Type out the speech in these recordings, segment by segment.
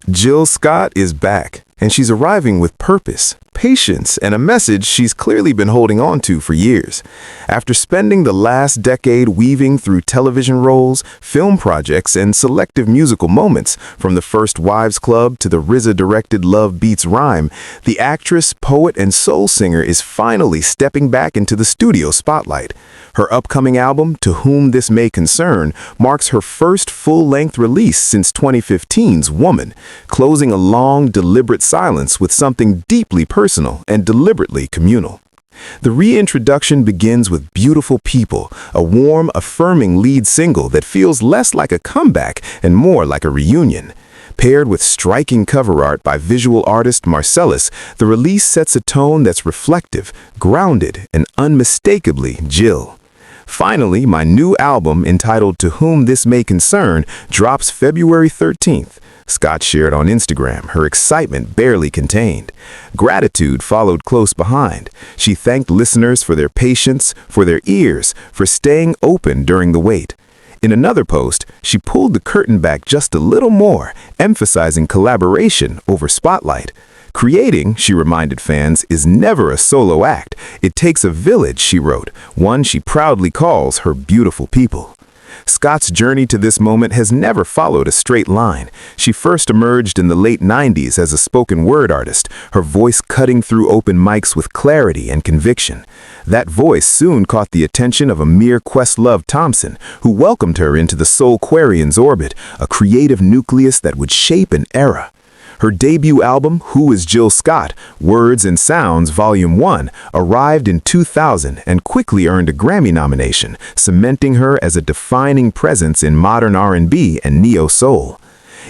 Jill Scott is back, and she's arriving with purpose, patience, and a message she's clearly been holding on to for years. After spending the last decade weaving through television roles, film projects, and selective musical moments, from the first Wives Club to the RZA-directed Love Beats Rhyme, the actress, poet, and soul singer is finally stepping back into the studio spotlight. Her upcoming album, To Whom This May Concern, marks her first full-length release since 2015's Woman, closing a long, deliberate silence with something deeply personal and deliberately communal. The reintroduction begins with Beautiful People, a warm, affirming lead single that feels less like a comeback and more like a reunion. Paired with striking cover art by visual artist Marcellus, the release sets a tone that's reflective, grounded, and unmistakably Jill. Finally, my new album, entitled To Whom This May Concern, drops February 13th. Scott shared on Instagram, her excitement barely contained. Gratitude followed close behind. She thanked listeners for their patience, for their ears, for staying open during the wait. In another post, she pulled the curtain back just a little more, emphasizing collaboration over spotlight. Creating, she reminded fans, is never a solo act. It takes a village, she wrote, one she proudly calls her beautiful people. Scott's journey to this moment has never followed a straight line. She first emerged in the late 90s as a spoken word artist, her voice cutting through open mics with clarity and conviction. That voice soon caught the attention of Amir Questlove Thompson, who welcomed her into the Soulquarians' orbit, a creative nucleus that would shape an era. Her debut album, Who is Jill Scott? Words and Sounds, Volume 1, arrived in 2000 and quickly earned a Grammy nomination, cementing her as a defining presence in modern R&B and neo-soul.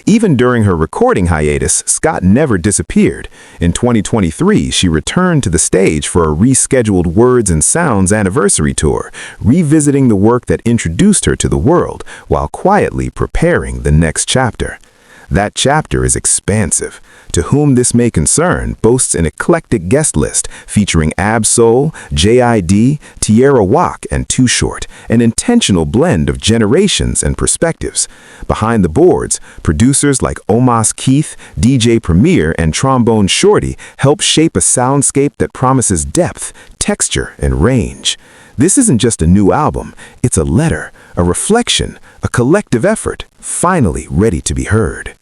Even during her recording hiatus, Scott never disappeared. In 2023, she returned to the stage for a rescheduled Words and Sounds anniversary tour, revisiting the work that introduced her to the world while quietly preparing the next chapter. That chapter is expansive. To Whom This May Concern boasts an eclectic guest list featuring Ab-Soul, J.I.D, Tierra Whack, and Too Short, an intentional blend of generations and perspectives. Behind the boards, producers like Om'Mas Keith, DJ Premier, and Trombone Shorty help shape a soundscape that promises depth, texture, and range. This isn't just a new album, it's a letter, a reflection, a collective effort, finally ready to be heard.